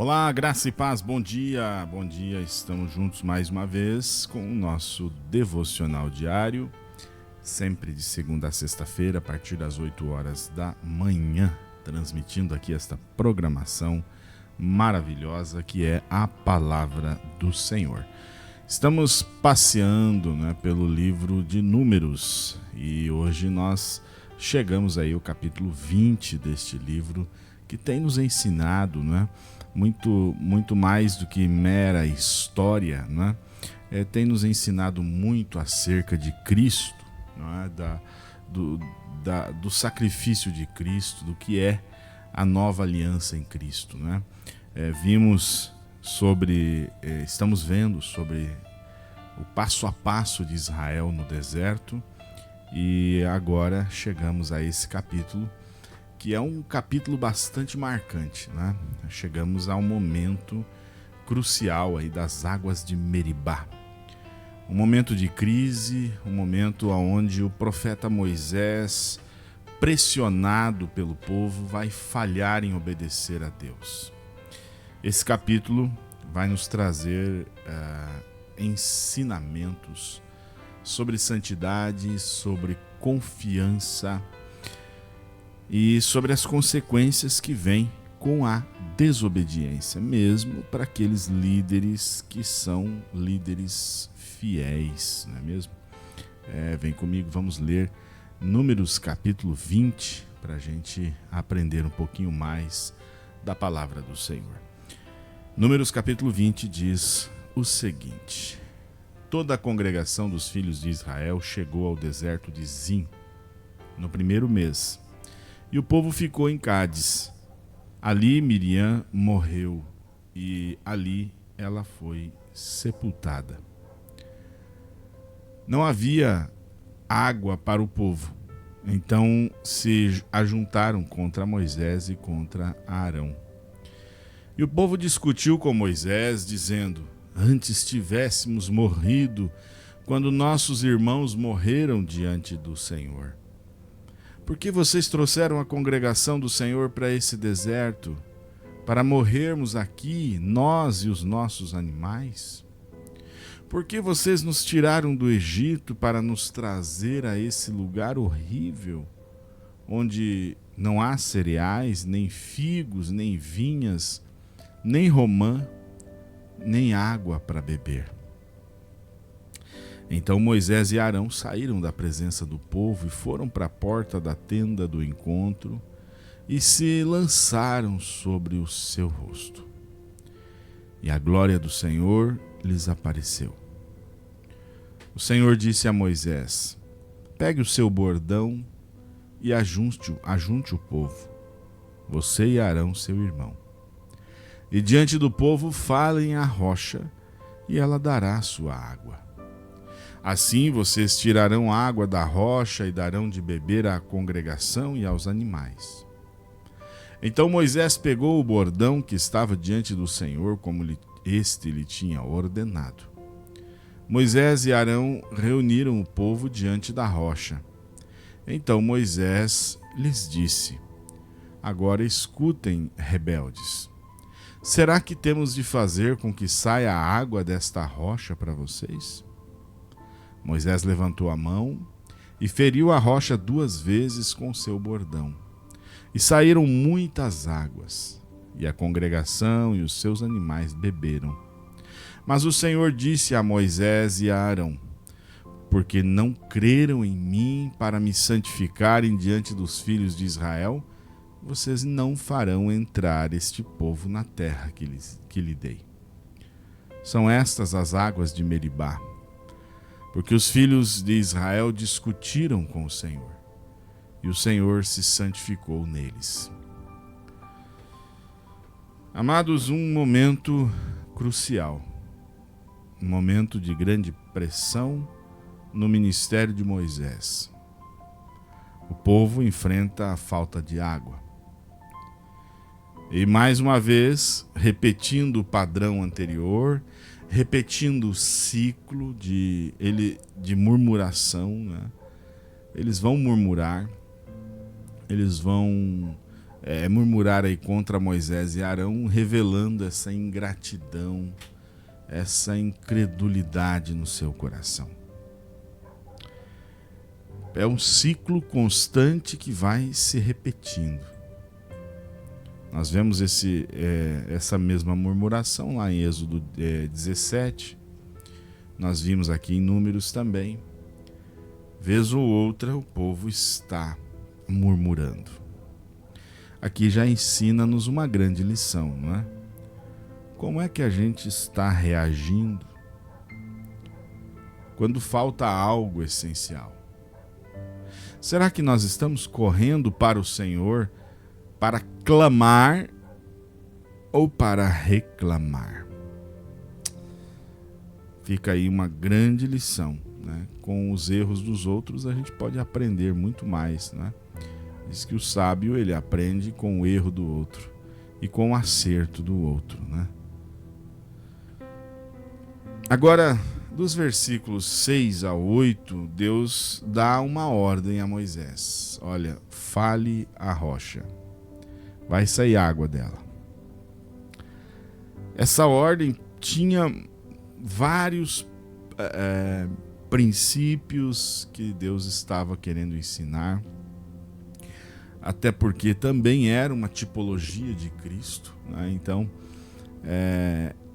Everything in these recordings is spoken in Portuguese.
Olá, graça e paz, bom dia, bom dia. Estamos juntos mais uma vez com o nosso devocional diário, sempre de segunda a sexta-feira, a partir das 8 horas da manhã, transmitindo aqui esta programação maravilhosa que é a Palavra do Senhor. Estamos passeando, pelo livro de Números e hoje nós chegamos aí ao capítulo 20 deste livro, que tem nos ensinado, muito mais do que mera história, tem nos ensinado muito acerca de Cristo, do sacrifício de Cristo, do que é a nova aliança em Cristo. Estamos vendo sobre o passo a passo de Israel no deserto e agora chegamos a esse capítulo, que é um capítulo bastante marcante, Chegamos ao momento crucial aí das águas de Meribá. Um momento de crise, um momento onde o profeta Moisés, pressionado pelo povo, vai falhar em obedecer a Deus. Esse capítulo vai nos trazer ensinamentos sobre santidade, sobre confiança, e sobre as consequências que vêm com a desobediência, mesmo para aqueles líderes que são líderes fiéis, não é mesmo? Vem comigo, vamos ler Números capítulo 20, para a gente aprender um pouquinho mais da palavra do Senhor. Números capítulo 20 diz o seguinte: Toda a congregação dos filhos de Israel chegou ao deserto de Zim no primeiro mês, e o povo ficou em Cádiz. Ali Miriam morreu e ali ela foi sepultada. Não havia água para o povo, então se ajuntaram contra Moisés e contra Arão. E o povo discutiu com Moisés, dizendo: Antes tivéssemos morrido quando nossos irmãos morreram diante do Senhor. Por que vocês trouxeram a congregação do Senhor para esse deserto, para morrermos aqui, nós e os nossos animais? Por que vocês nos tiraram do Egito para nos trazer a esse lugar horrível, onde não há cereais, nem figos, nem vinhas, nem romã, nem água para beber? Então Moisés e Arão saíram da presença do povo e foram para a porta da tenda do encontro e se lançaram sobre o seu rosto. E a glória do Senhor lhes apareceu. O Senhor disse a Moisés: Pegue o seu bordão e ajunte o povo, você e Arão, seu irmão. E diante do povo falem à rocha, e ela dará a sua água. Assim vocês tirarão água da rocha e darão de beber à congregação e aos animais. Então Moisés pegou o bordão que estava diante do Senhor, como este lhe tinha ordenado. Moisés e Arão reuniram o povo diante da rocha. Então Moisés lhes disse: Agora escutem, rebeldes. Será que temos de fazer com que saia a água desta rocha para vocês? Moisés levantou a mão e feriu a rocha 2 vezes com seu bordão. E saíram muitas águas, e a congregação e os seus animais beberam. Mas o Senhor disse a Moisés e a Arão: Porque não creram em mim para me santificarem diante dos filhos de Israel, vocês não farão entrar este povo na terra que lhe dei. São estas as águas de Meribá, porque os filhos de Israel discutiram com o Senhor, e o Senhor se santificou neles. Amados, um momento crucial, um momento de grande pressão no ministério de Moisés. O povo enfrenta a falta de água. E mais uma vez, repetindo o padrão anterior, repetindo o ciclo de murmuração, Eles vão murmurar, eles vão murmurar aí contra Moisés e Arão, revelando essa ingratidão, essa incredulidade no seu coração. É um ciclo constante que vai se repetindo. Nós vemos essa mesma murmuração lá em Êxodo 17. Nós vimos aqui em Números também. Vez ou outra o povo está murmurando. Aqui já ensina-nos uma grande lição, não é? Como é que a gente está reagindo quando falta algo essencial? Será que nós estamos correndo para o Senhor para clamar ou para reclamar? Fica aí uma grande lição, né? Com os erros dos outros a gente pode aprender muito mais, né? Diz que o sábio ele aprende com o erro do outro e com o acerto do outro, né? Agora, dos versículos 6 a 8, Deus dá uma ordem a Moisés. Olha, fale a rocha, vai sair água dela. Essa ordem tinha vários princípios que Deus estava querendo ensinar, até porque também era uma tipologia de Cristo, né? Então,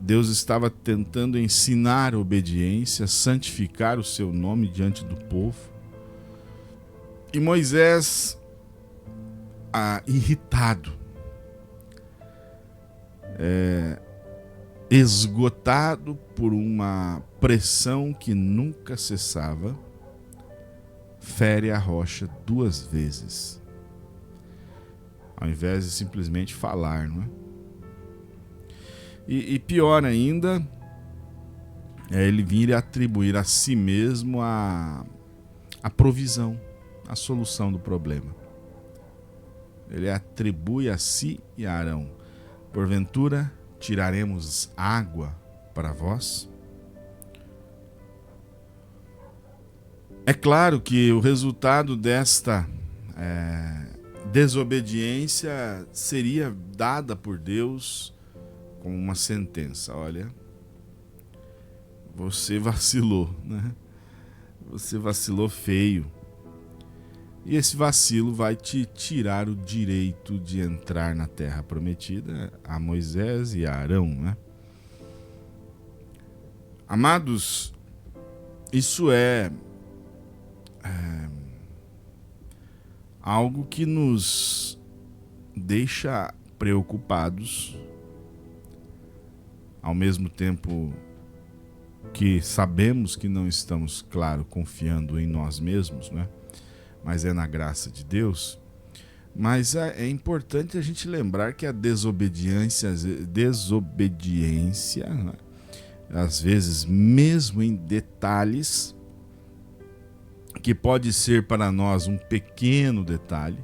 Deus estava tentando ensinar a obediência, santificar o seu nome diante do povo. E Moisés, irritado, esgotado por uma pressão que nunca cessava, fere a rocha 2 vezes, ao invés de simplesmente falar, não é? E pior ainda, ele vir atribuir a si mesmo a provisão, a solução do problema. Ele atribui a si e a Arão: porventura tiraremos água para vós? É claro que o resultado desta desobediência seria dada por Deus como uma sentença. Olha, você vacilou, né? Você vacilou feio. E esse vacilo vai te tirar o direito de entrar na terra prometida a Moisés e a Arão, né? Amados, isso é algo que nos deixa preocupados, ao mesmo tempo que sabemos que não estamos, claro, confiando em nós mesmos, né? Mas é na graça de Deus. Mas é importante a gente lembrar que a desobediência, né? Às vezes mesmo em detalhes, que pode ser para nós um pequeno detalhe,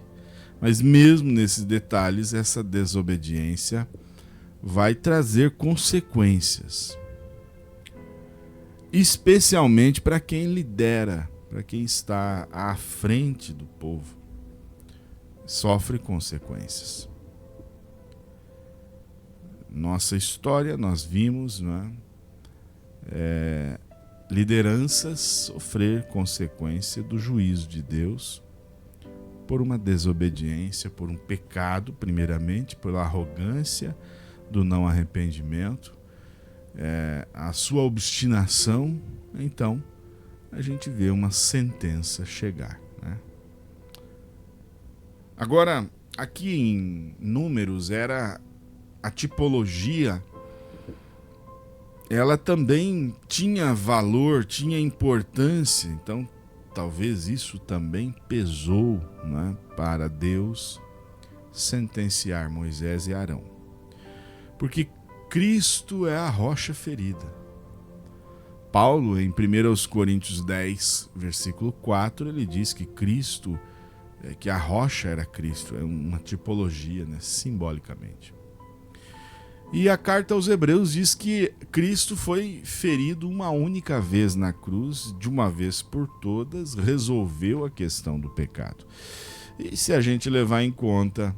mas mesmo nesses detalhes, essa desobediência vai trazer consequências, especialmente para quem lidera, para quem está à frente do povo, sofre consequências. Nossa história, nós vimos, não é? Lideranças sofrer consequência do juízo de Deus por uma desobediência, por um pecado, primeiramente, pela arrogância do não arrependimento, a sua obstinação. Então a gente vê uma sentença chegar, né? Agora, aqui em Números, era a tipologia, ela também tinha valor, tinha importância. Então talvez isso também pesou, né, para Deus sentenciar Moisés e Arão, porque Cristo é a rocha ferida. Paulo, em 1 Coríntios 10, versículo 4, ele diz que Cristo, que a rocha era Cristo, é uma tipologia, né, simbolicamente. E a carta aos Hebreus diz que Cristo foi ferido uma única vez na cruz, de uma vez por todas, resolveu a questão do pecado. E se a gente levar em conta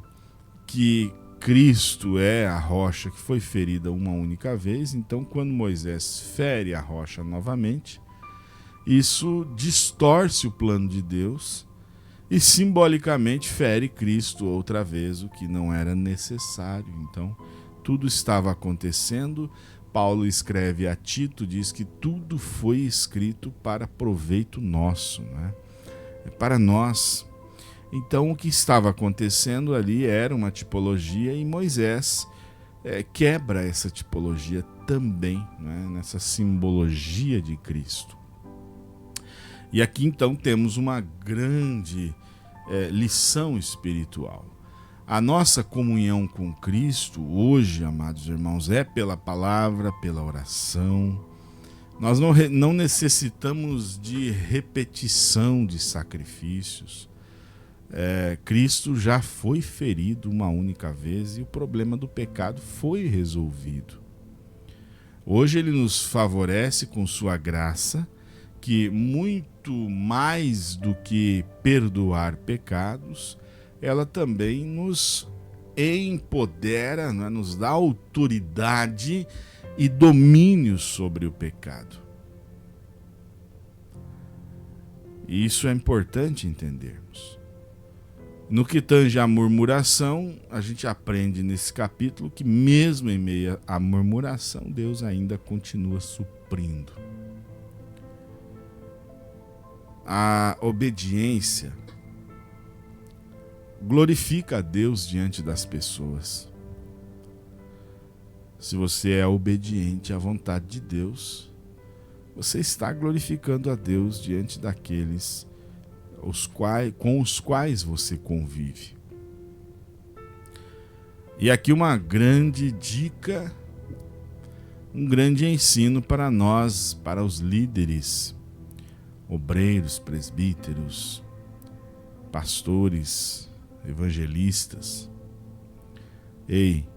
que Cristo é a rocha que foi ferida uma única vez, então quando Moisés fere a rocha novamente, isso distorce o plano de Deus e simbolicamente fere Cristo outra vez, o que não era necessário. Então, tudo estava acontecendo. Paulo escreve a Tito, diz que tudo foi escrito para proveito nosso, né? É para nós. Então, o que estava acontecendo ali era uma tipologia e Moisés quebra essa tipologia também, né? Nessa simbologia de Cristo. E aqui então temos uma grande lição espiritual. A nossa comunhão com Cristo hoje, amados irmãos, é pela palavra, pela oração. Nós não necessitamos de repetição de sacrifícios. Cristo já foi ferido uma única vez e o problema do pecado foi resolvido. Hoje ele nos favorece com sua graça, que muito mais do que perdoar pecados, ela também nos empodera, né? Nos dá autoridade e domínio sobre o pecado. E isso é importante entendermos. No que tange à murmuração, a gente aprende nesse capítulo que mesmo em meio à murmuração, Deus ainda continua suprindo. A obediência glorifica a Deus diante das pessoas. Se você é obediente à vontade de Deus, você está glorificando a Deus diante daqueles com os quais você convive. E aqui uma grande dica, um grande ensino para nós, para os líderes, obreiros, presbíteros, pastores, evangelistas. Ei,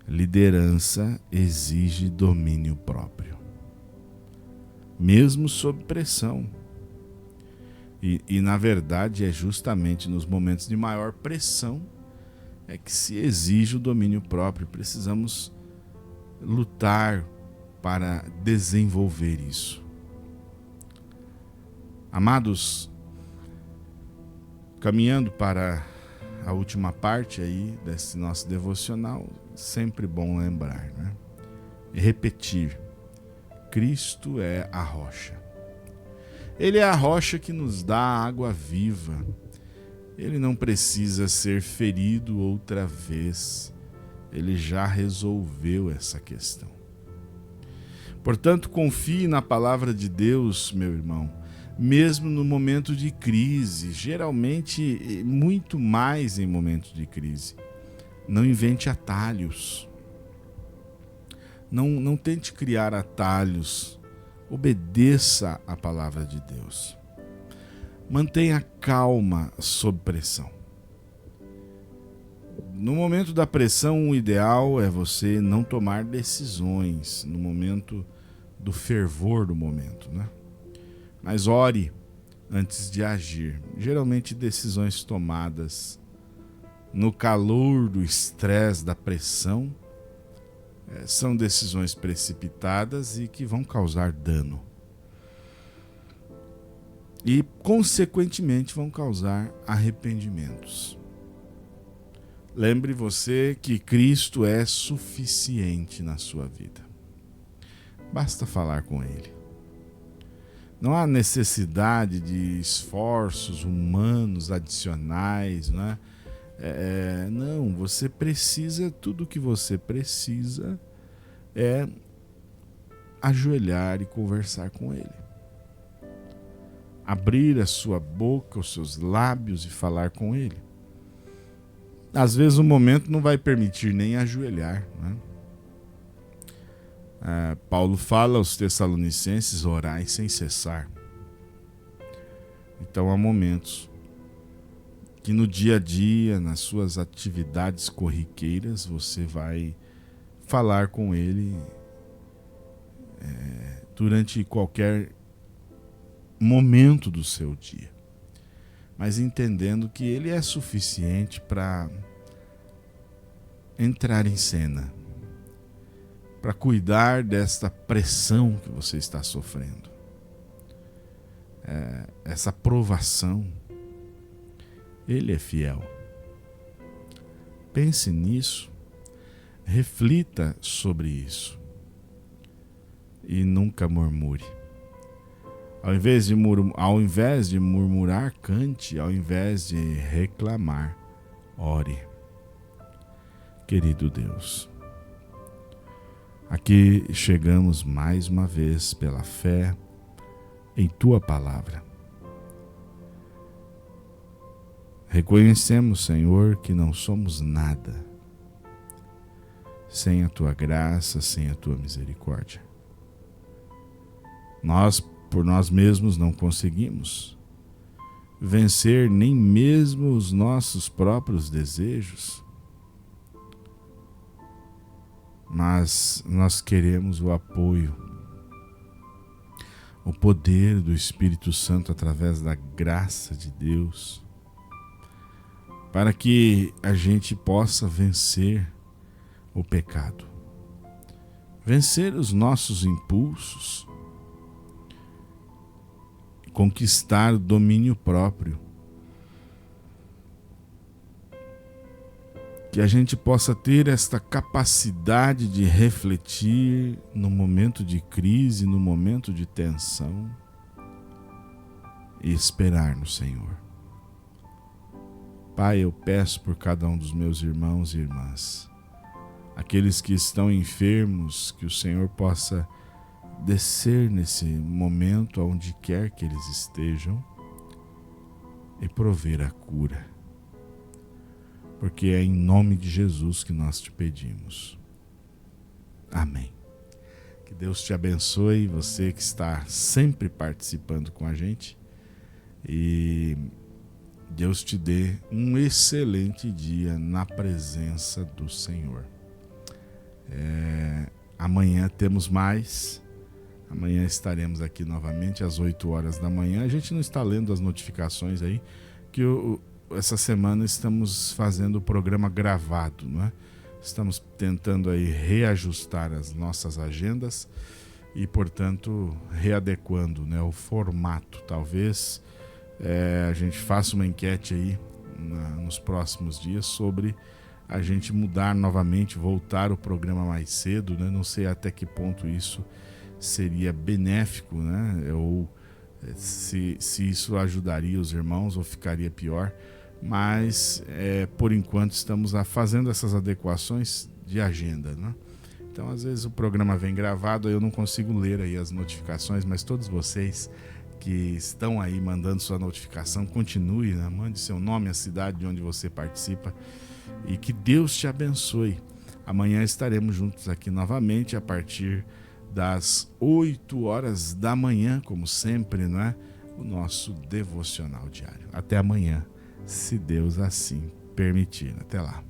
liderança exige domínio próprio, mesmo sob pressão. E na verdade é justamente nos momentos de maior pressão é que se exige o domínio próprio. Precisamos lutar para desenvolver isso. Amados, caminhando para a última parte aí desse nosso devocional, sempre bom lembrar, né? E repetir: Cristo é a rocha. Ele é a rocha que nos dá água viva. Ele não precisa ser ferido outra vez. Ele já resolveu essa questão. Portanto, confie na palavra de Deus, meu irmão, mesmo no momento de crise, geralmente muito mais em momentos de crise. Não invente atalhos. Não tente criar atalhos. Obedeça a palavra de Deus. Mantenha calma sob pressão. No momento da pressão, o ideal é você não tomar decisões no momento do fervor do momento, né? Mas ore antes de agir. Geralmente decisões tomadas no calor do estresse, da pressão, são decisões precipitadas e que vão causar dano. E, consequentemente, vão causar arrependimentos. Lembre você que Cristo é suficiente na sua vida. Basta falar com Ele. Não há necessidade de esforços humanos adicionais, né? Não, você precisa, tudo que você precisa é ajoelhar e conversar com Ele. Abrir a sua boca, os seus lábios e falar com Ele. Às vezes o momento não vai permitir nem ajoelhar, né? Paulo fala aos Tessalonicenses: orai sem cessar. Então há momentos que no dia a dia, nas suas atividades corriqueiras, você vai falar com Ele durante qualquer momento do seu dia, mas entendendo que Ele é suficiente para entrar em cena, para cuidar desta pressão que você está sofrendo, essa provação. Ele é fiel. Pense nisso, reflita sobre isso e nunca murmure. Ao invés de murmurar, cante. Ao invés de reclamar, ore. Querido Deus, aqui chegamos mais uma vez pela fé em Tua Palavra. Reconhecemos, Senhor, que não somos nada sem a Tua graça, sem a Tua misericórdia. Nós, por nós mesmos, não conseguimos vencer nem mesmo os nossos próprios desejos, mas nós queremos o apoio, o poder do Espírito Santo através da graça de Deus, para que a gente possa vencer o pecado, vencer os nossos impulsos, conquistar o domínio próprio, que a gente possa ter esta capacidade de refletir no momento de crise, no momento de tensão, e esperar no Senhor. Pai, eu peço por cada um dos meus irmãos e irmãs, aqueles que estão enfermos, que o Senhor possa descer nesse momento, aonde quer que eles estejam, e prover a cura. Porque é em nome de Jesus que nós te pedimos. Amém. Que Deus te abençoe, você que está sempre participando com a gente, e Deus te dê um excelente dia na presença do Senhor. Amanhã temos mais. Amanhã estaremos aqui novamente às 8 horas da manhã. A gente não está lendo as notificações aí, que essa semana estamos fazendo o programa gravado, não é? Estamos tentando aí reajustar as nossas agendas e, portanto, readequando, né, o formato. Talvez a gente faça uma enquete aí nos próximos dias sobre a gente mudar novamente, voltar o programa mais cedo, né? Não sei até que ponto isso seria benéfico, né? Ou se isso ajudaria os irmãos ou ficaria pior, mas por enquanto estamos fazendo essas adequações de agenda, né? Então às vezes o programa vem gravado, eu não consigo ler aí as notificações, mas todos vocês que estão aí mandando sua notificação, continue, né? Mande seu nome, a cidade de onde você participa, e que Deus te abençoe. Amanhã estaremos juntos aqui novamente a partir das 8 horas da manhã, como sempre, não é? O nosso devocional diário. Até amanhã, se Deus assim permitir. Até lá.